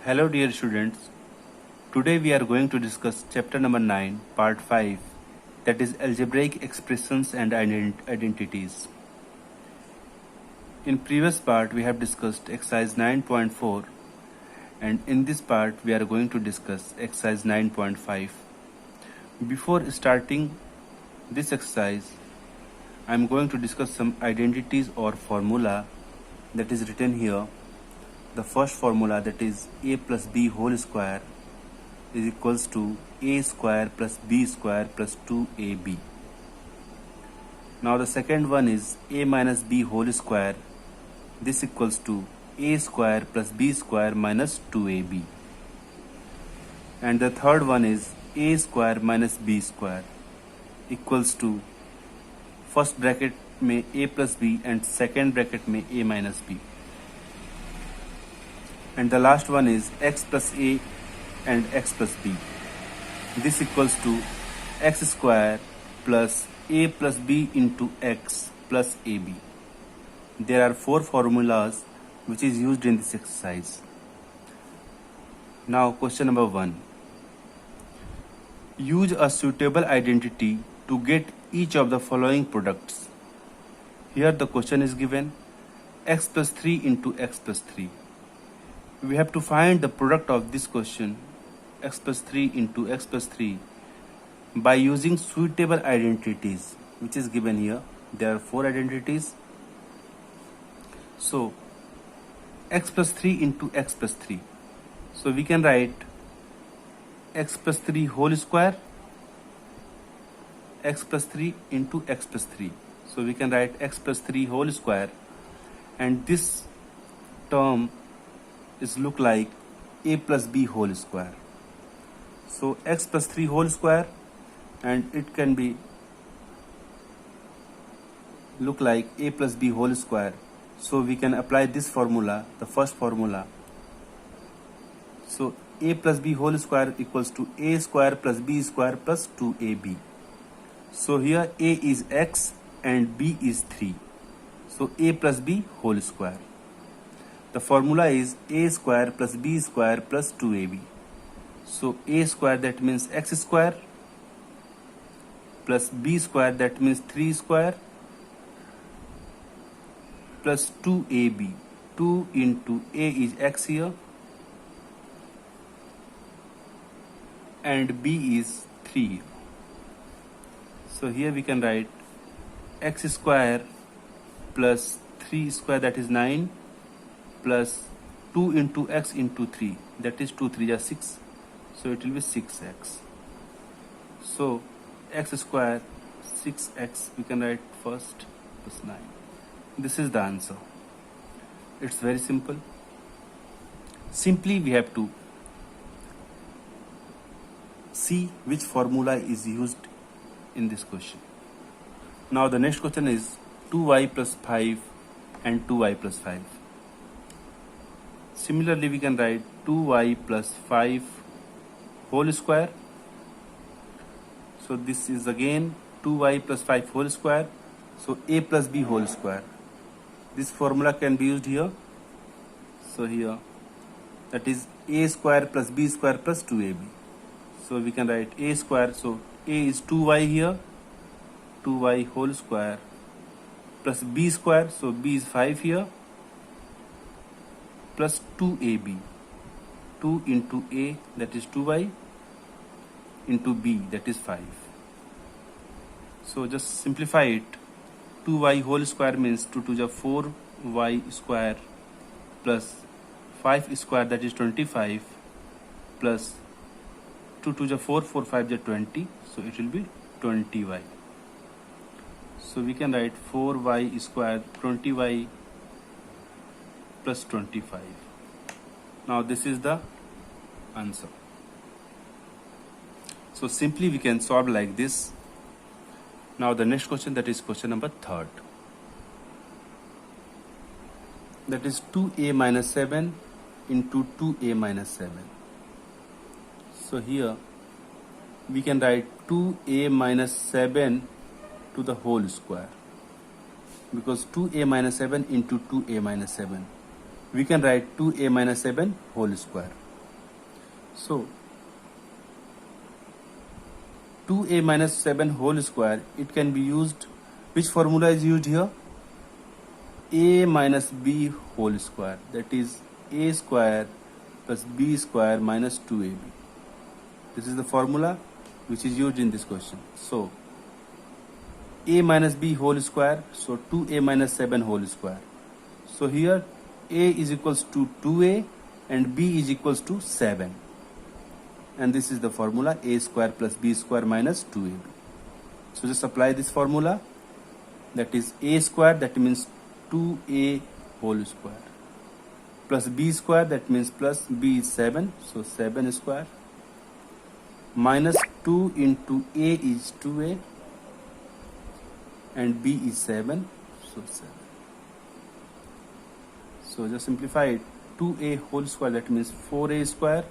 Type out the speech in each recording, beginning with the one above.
Hello dear students, today we are going to discuss chapter number 9, part 5, that is algebraic expressions and identities. In previous part we have discussed exercise 9.4 and in this part we are going to discuss exercise 9.5. Before starting this exercise, I am going to discuss some identities or formula that is written here. The first formula, that is a plus b whole square is equals to a square plus b square plus 2ab. Now the second one is a minus b whole square. This equals to a square plus b square minus 2ab. And the third one is a square minus b square equals to first bracket में a plus b and second bracket में a minus b. And the last one is x plus a and x plus b. This equals to x square plus a plus b into x plus ab. There are 4 formulas which is used in this exercise. Now question number 1. Use a suitable identity to get each of the following products. Here the question is given x plus 3 into x plus 3. We have to find the product of this question, x plus 3 into x plus 3, by using suitable identities, which is given here. There are 4 identities. So x plus 3 into x plus 3. So we can write x plus 3 whole square, x plus 3 into x plus 3. So we can write x plus 3 whole square, and this term is look like a plus b whole square. So x plus 3 whole square, and it can be look like a plus b whole square. So we can apply this formula, the first formula. So a plus b whole square equals to a square plus b square plus 2ab. So here a is x and b is 3. So a plus b whole square. The formula is a square plus b square plus 2ab. So a square, that means x square, plus b square, that means 3 square, plus 2ab. 2 into a is x here and b is 3 here. So here we can write x square plus 3 square, that is 9, plus 2 into x into 3, that is 2 3 are 6. So it will be 6x. So x square 6x we can write first plus 9. This is the answer. It's very simple. Simply we have to see which formula is used in this question. Now the next question is 2y plus 5 and 2y plus 5. Similarly, we can write 2y plus 5 whole square. So this is again 2y plus 5 whole square. So a plus b whole square. This formula can be used here. So here, that is a square plus b square plus 2ab. So we can write a square. So a is 2y here, 2y whole square, plus b square. So b is 5 here, plus 2ab. 2 into a, that is 2y, into b, that is 5. So just simplify it. 2y whole square means 2 to the 4y square plus 5 square, that is 25, plus 2 to the 4, 4 5 the 20. So it will be 20y. So we can write 4y square 20y plus 25. Now this is the answer. So simply we can solve like this. Now the next question, that is question number 3. That is 2a minus 7 into 2a minus 7. So here we can write 2a minus 7 to the whole square, because 2a minus 7 into 2a minus 7. We can write 2a minus 7 whole square. So 2a minus 7 whole square, it can be used, which formula is used here? A minus b whole square, that is a square plus b square minus 2ab. This is the formula which is used in this question. So a minus b whole square, so 2a minus 7 whole square. So here a is equals to 2a and b is equals to 7. And this is the formula, a square plus b square minus 2ab. So just apply this formula, that is a square, that means 2a whole square, plus b square, that means plus b is 7, so 7 square, minus 2 into a is 2a and b is 7, so 7. So just simplify it, 2a whole square, that means 4a square,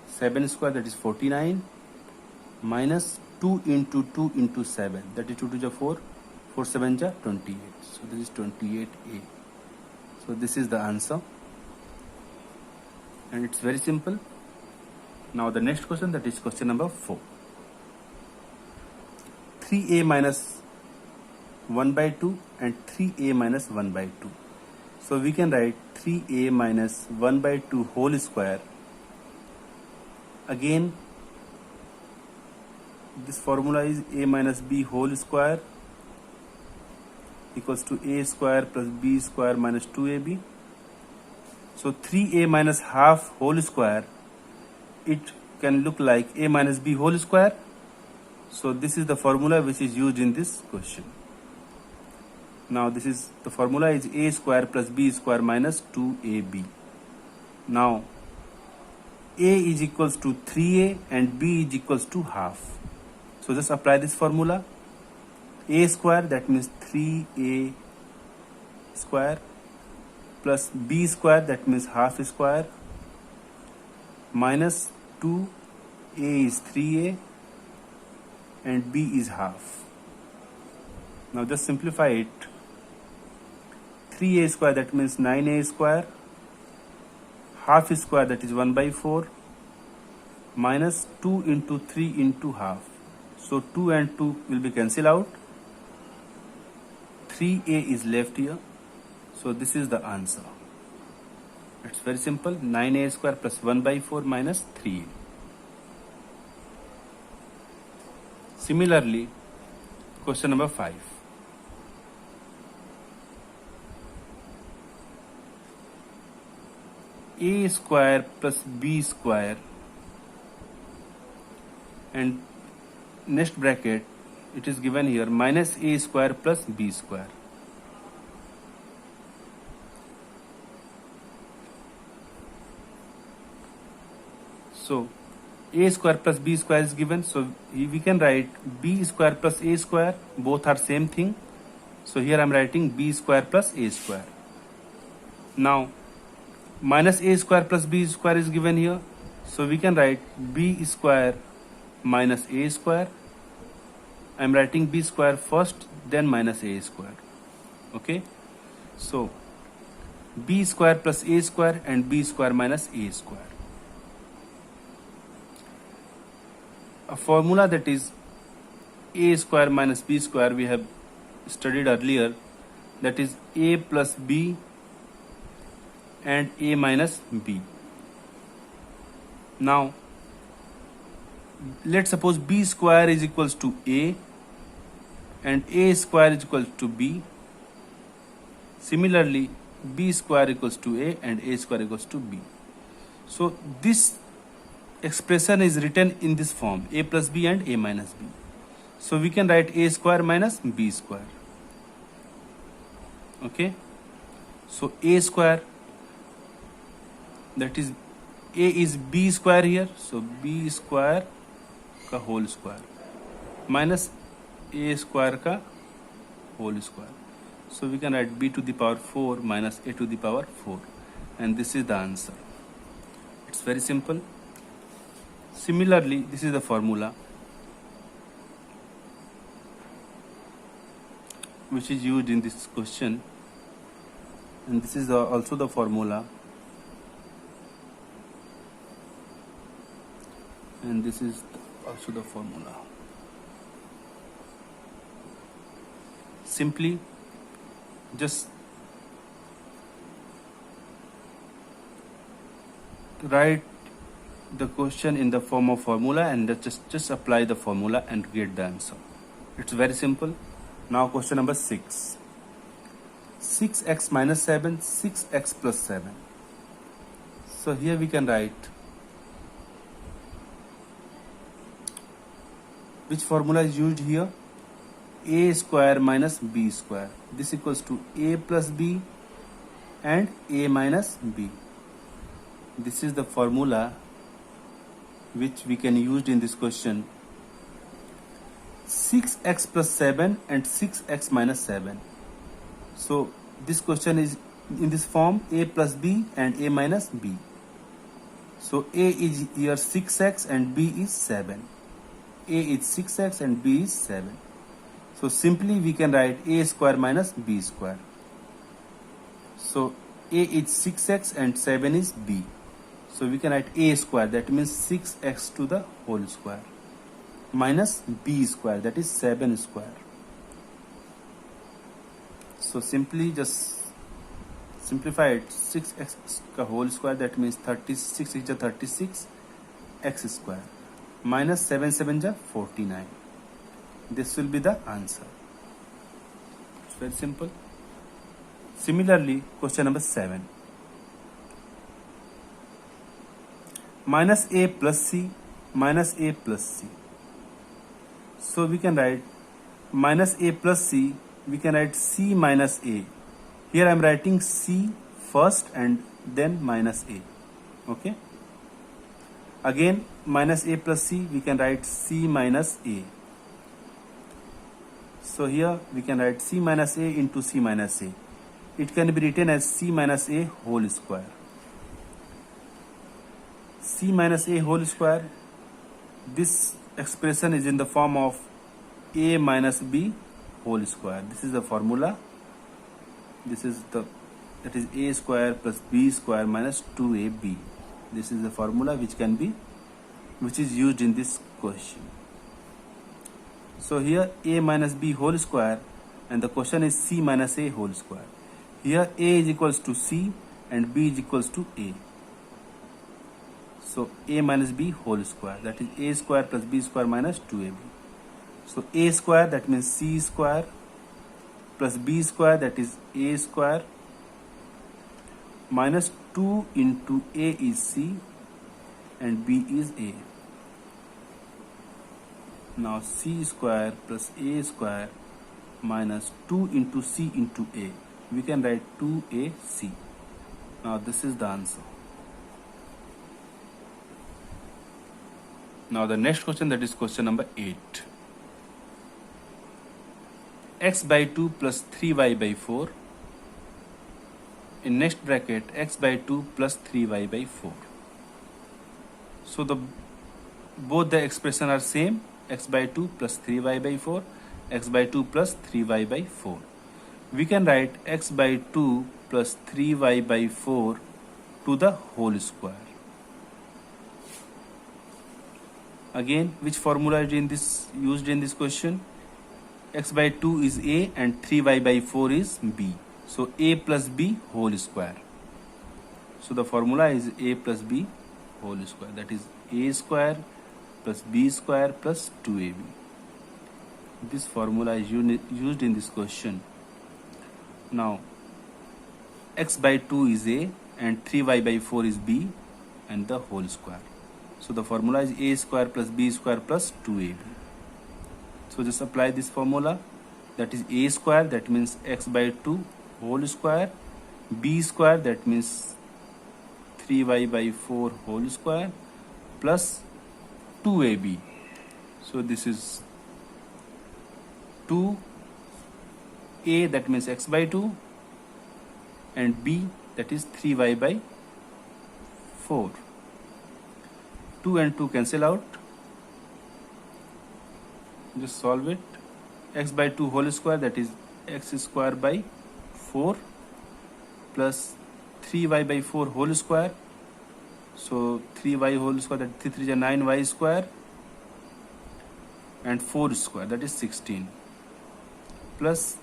7 square, that is 49, minus 2 into 2 into 7, that is 2 to the 4, 4 7 ja 28, so this is 28a. So this is the answer, and it's very simple. Now the next question, that is question number 4. 3a minus 1 by 2 and 3a minus 1 by 2. So we can write 3a minus 1 by 2 whole square. Again, this formula is a minus b whole square equals to a square plus b square minus 2ab. So 3a minus half whole square, it can look like a minus b whole square. So this is the formula which is used in this question. Now this is the formula is a square plus b square minus 2ab. Now a is equals to 3a and b is equals to half. So just apply this formula, a square, that means 3a square, plus b square, that means half square, minus 2a is 3a and b is half. Now just simplify it, 3a square, that means 9a square, half square, that is 1 by 4, minus 2 into 3 into half. So 2 and 2 will be cancelled out, 3a is left here. So this is the answer. It's very simple, 9a square plus 1 by 4 minus 3a. Similarly, question number 5. A square plus b square, and next bracket it is given here minus a square plus b square. So a square plus b square is given, so we can write b square plus a square, both are same thing. So here I am writing b square plus a square. Now minus a square plus b square is given here, so we can write b square minus a square. I am writing b square first, then minus a square. Okay, so b square plus a square and b square minus a square. A formula, that is a square minus b square, we have studied earlier, that is a plus b and a minus b. Now let's suppose b square is equals to a and a square is equal to b. Similarly, b square equals to a and a square equals to b. So this expression is written in this form, a plus b and a minus b. So we can write a square minus b square. Okay, so a square, that is a is b square here, so b square का whole square minus a square का whole square. So we can write b to the power 4 minus a to the power 4, and this is the answer. It's very simple. Similarly, this is the formula which is used in this question, and this is also the formula and this is also the formula. Simply just write the question in the form of formula and just apply the formula and get the answer. It's very simple. Now question number 6. 6x minus 7, 6x plus 7. So here we can write which formula is used here. A square minus b square. This equals to a plus b and a minus b. This is the formula which we can use in this question. 6x plus 7 and 6x minus 7. So this question is in this form, a plus b and a minus b. So a is here 6x and b is 7. A is 6x and b is 7. So simply we can write a square minus b square. So a is 6x and 7 is b. So we can write a square, that means 6x to the whole square, minus b square, that is 7 square. So simply just simplify it. 6x ka whole square, that means 36 is 36 x square, minus 7 7 is 49. This will be the answer. It's very simple. Similarly, question number 7. Minus a plus c, minus a plus c. So we can write minus a plus c, we can write c minus a. Here I am writing c first and then minus a. Okay. Again minus a plus c, we can write c minus a. So here we can write c minus a into c minus a. It can be written as c minus a whole square. C minus a whole square. This expression is in the form of a minus b whole square. This is the formula. This is that is a square plus b square minus 2ab. This is the formula which is used in this question. So here a minus b whole square, and the question is c minus a whole square. Here a is equals to c and b is equals to a. So a minus b whole square, that is a square plus b square minus 2ab. So a square, that means c square, plus b square, that is a square, minus 2 into a is c and b is a. Now c square plus a square minus 2 into c into a. We can write 2ac. Now this is the answer. Now the next question, that is question number 8. X by 2 plus 3y by 4. In next bracket, x by 2 plus 3y by 4. So both the expression are same. X by 2 plus 3y by 4, x by 2 plus 3y by 4. We can write x by 2 plus 3y by 4 to the whole square. Again, which formula is used in this question? X by 2 is a and 3y by 4 is b. So a plus b whole square. So the formula is a plus b whole square, that is a square plus b square plus 2ab. This formula is used in this question. Now x by 2 is a and 3y by 4 is b and the whole square. So the formula is a square plus b square plus 2ab. So just apply this formula, that is a square, that means x by 2 whole square, b square, that means 3y by 4 whole square, plus 2ab. So this is 2a, that means x by 2, and b, that is 3y by 4. 2 and 2 cancel out. Just solve it. X by 2 whole square, that is x square by 4, plus 3y by 4 whole square. So 3y whole square, that 3 3 is 9y square, and 4 square, that is 16, plus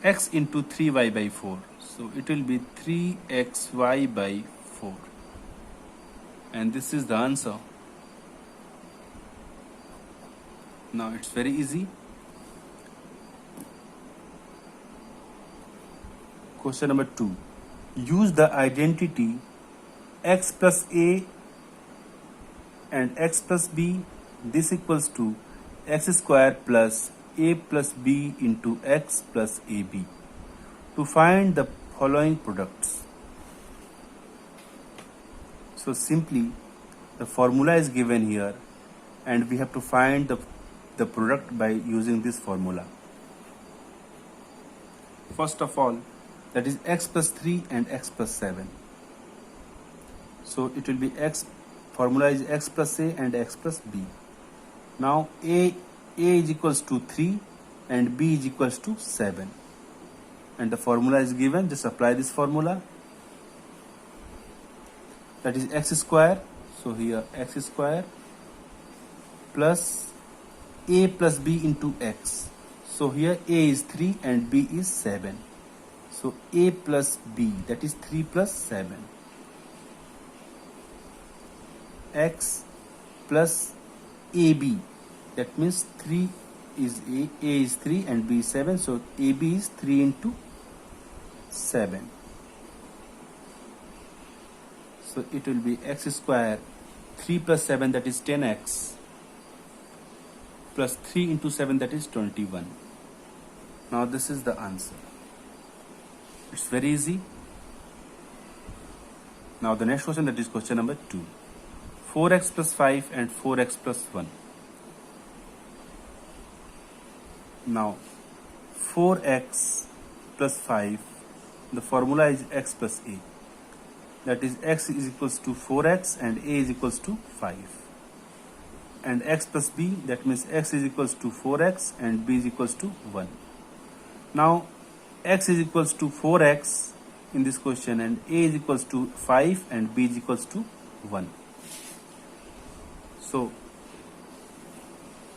x into 3y by 4. So it will be 3xy by 4. And this is the answer. Now it's very easy. Question number 2. Use the identity x plus a and x plus b. This equals to x square plus a plus b into x plus ab to find the following products. So simply the formula is given here and we have to find the product by using this formula. First of all, that is x plus 3 and x plus 7. So it will be x, formula is x plus a and x plus b. Now a is equals to 3 and b is equals to 7. And the formula is given, just apply this formula. That is x square. So here x square plus a plus b into x. So here a is 3 and b is 7. So a plus b, that is 3 plus 7. X plus ab, that means 3 is a is 3 and b is 7. So ab is 3 into 7. So it will be x square 3 plus 7, that is 10x, plus 3 into 7, that is 21. Now this is the answer. It's very easy. Now the next question, that is question number 2. 4x plus 5 and 4x plus 1. Now 4x plus 5, the formula is x plus a. That is x is equals to 4x and a is equals to 5. And x plus b, that means x is equals to 4x and b is equals to 1. Now x is equals to 4x in this question and a is equals to 5 and b is equals to 1. So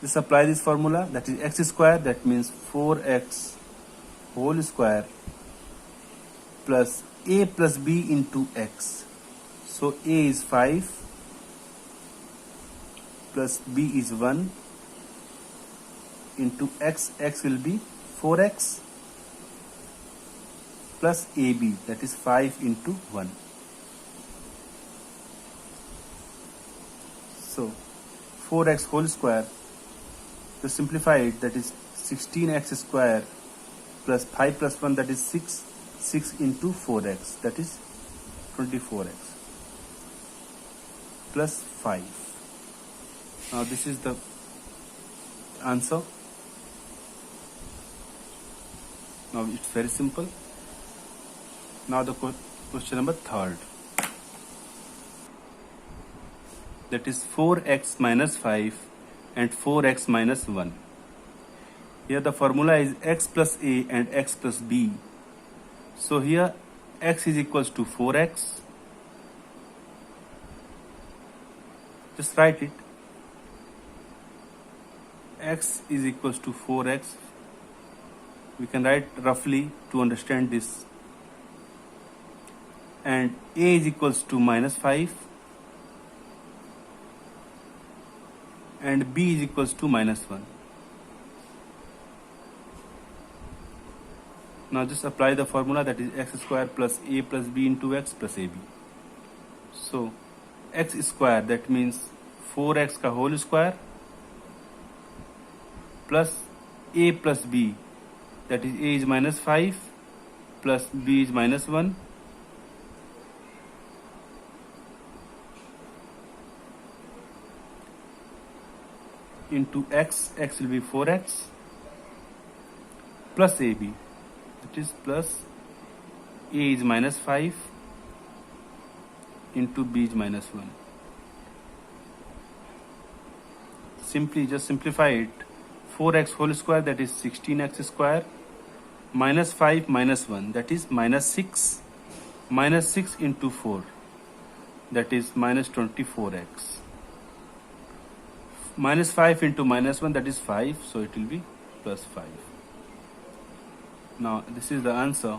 just apply this formula, that is x square, that means 4x whole square plus a plus b into x. So a is 5 plus b is 1 into x. X will be 4x plus ab, that is 5 into 1. So 4x whole square, to simplify it, that is 16x square plus 5 plus 1, that is 6. 6 into 4x, that is 24x plus 5. Now this is the answer. Now it's very simple. Now the question number 3. That is 4x minus 5 and 4x minus 1. Here the formula is x plus a and x plus b. So here x is equals to 4x. Just write it. X is equals to 4x. We can write roughly to understand this. And a is equals to minus 5. And b is equals to minus 1. Now just apply the formula, that is x square plus a plus b into x plus ab. So x square, that means 4x ka whole square plus a plus b, that is a is minus 5 plus b is minus 1 into x. X will be 4x plus ab, that is plus a is minus 5 into b is minus 1. Simply just simplify it. 4x whole square, that is 16x square, minus 5 minus 1, that is minus 6. Minus 6 into 4, that is minus 24x. Minus 5 into minus 1, that is 5, so it will be plus 5. Now this is the answer.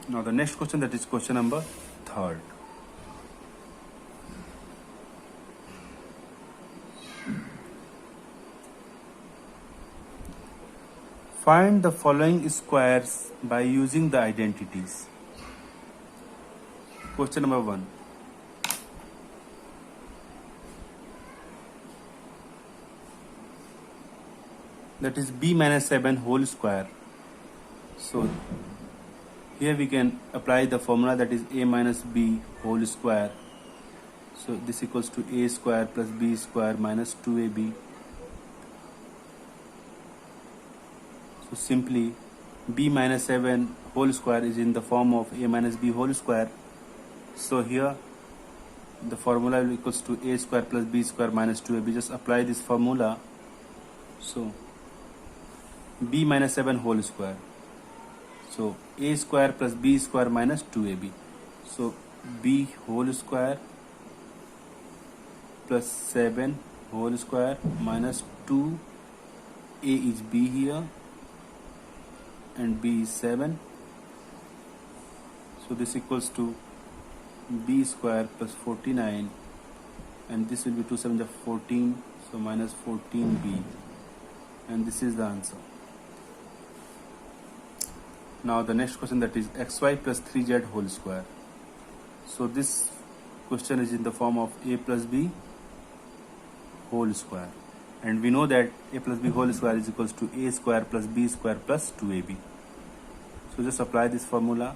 Now the next question, that is question number 3rd. Find the following squares by using the identities. Question number 1. That is b minus 7 whole square. So here we can apply the formula, that is a minus b whole square. So this equals to a square plus b square minus 2ab. So simply b minus 7 whole square is in the form of a minus b whole square. So here the formula will equals to a square plus b square minus 2ab. Just apply this formula. So b minus 7 whole square. So a square plus b square minus 2ab. So b whole square plus 7 whole square minus 2. A is b here and b is 7. So this equals to b square plus 49, and this will be 2 7 14, so minus 14b, and this is the answer. Now the next question, that is xy plus 3z whole square. So this question is in the form of a plus b whole square, and we know that a plus b whole square is equals to a square plus b square plus 2ab. So just apply this formula.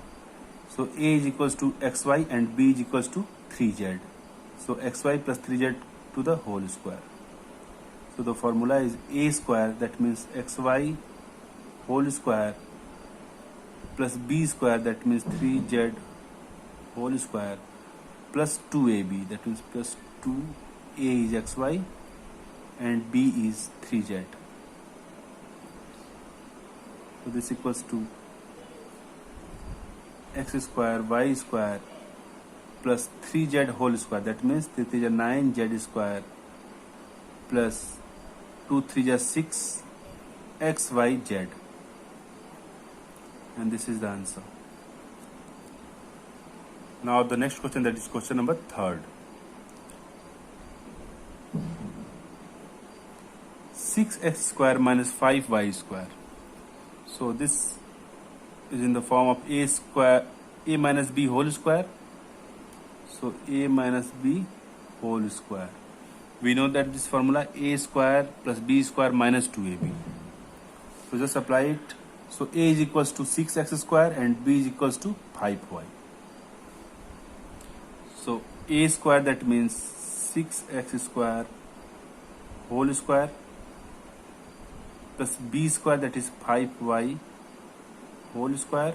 So a is equals to xy and b is equals to 3z. So xy plus 3z to the whole square. So the formula is a square, that means xy whole square plus b square, that means 3z whole square, plus 2ab, that means plus 2. A is xy and b is 3z. So this equals to x square y square plus 3z whole square, that means 3 3 9z square plus 2 3 6 xyz, and this is the answer. Now the next question, that is question number 3rd. 6x square minus 5y square. So this is in the form of a square, a minus b whole square. So a minus b whole square. We know that this formula a square plus b square minus 2ab. So just apply it. So a is equals to 6x square and b is equals to 5y. So a square, that means 6x square whole square plus b square, that is 5y whole square,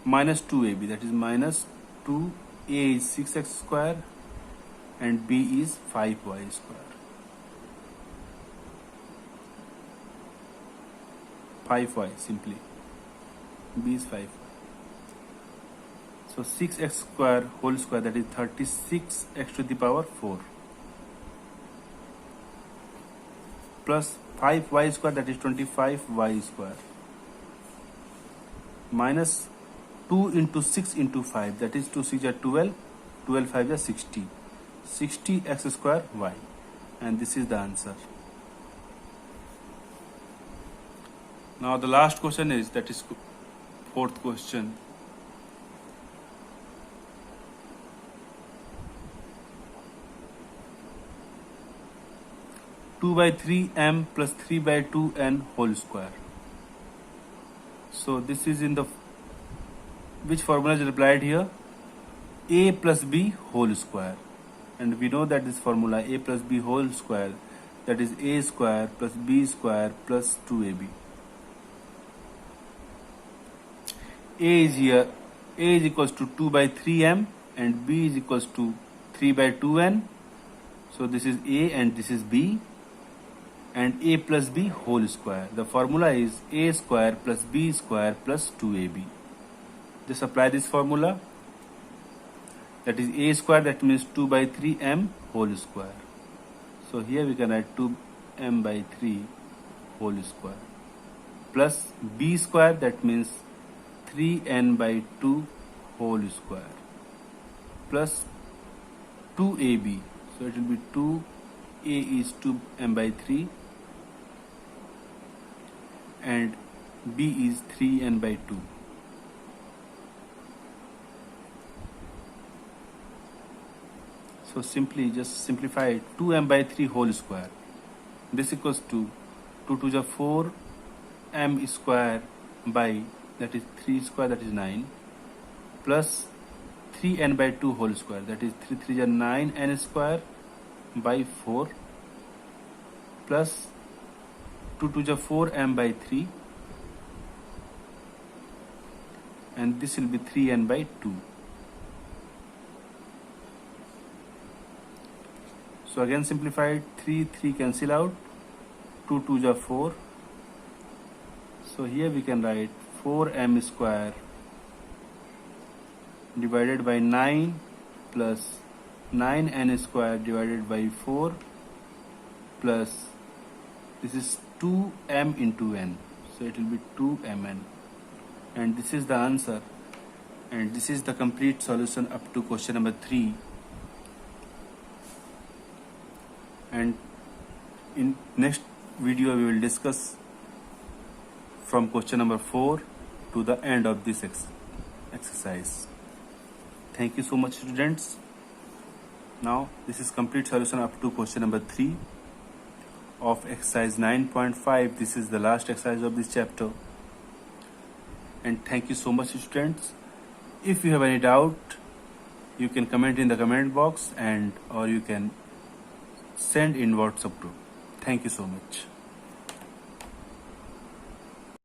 minus 2ab, that is minus 2. A is 6x square and b is 5y square. 5y simply. B is 5y. So 6x square whole square, that is 36x to the power 4, plus 5y square, that is 25y square, minus 2 into 6 into 5, that is 2 6 are 12, 12 5 is 60, 60x square y, and this is the answer. Now the last question is, that is 4th question. Two by 3m plus 3 by 2n whole square. So this is in the, which formula is applied here? A plus b whole square, and we know that this formula a plus b whole square, that is a square plus b square plus 2ab. A is here, a is equals to 2 by 3m and b is equals to 3 by 2n. So this is a and this is b, and a plus b whole square. The formula is a square plus b square plus 2ab. Just apply this formula. That is a square, that means 2 by 3m whole square. So here we can write 2m by 3 whole square plus b square, that means 3n by 2 whole square plus 2ab. So it will be 2a is 2m by 3 and b is 3n by 2. So simply just simplify it. 2m by 3 whole square. This equals to 2 to the 4 m square by, that is 3 square, that is 9, plus 3n by 2 whole square, that is 3 3 is 9n square by 4, plus 2 to the 4 m by 3, and this will be 3n by 2. So again simplified, 3 cancel out, 2 to the 4. So here we can write 4m square divided by 9 plus 9n square divided by 4 plus, this is 2m into n, so it will be 2mn, and this is the answer, and this is the complete solution up to question number 3. And in next video we will discuss from question number 4 to the end of this exercise. Thank you so much, students. Now this is complete solution up to question number 3 of exercise 9.5. This is the last exercise of this chapter. And thank you so much, students. If you have any doubt, you can comment in the comment box, and or you can send in WhatsApp group. Thank you so much.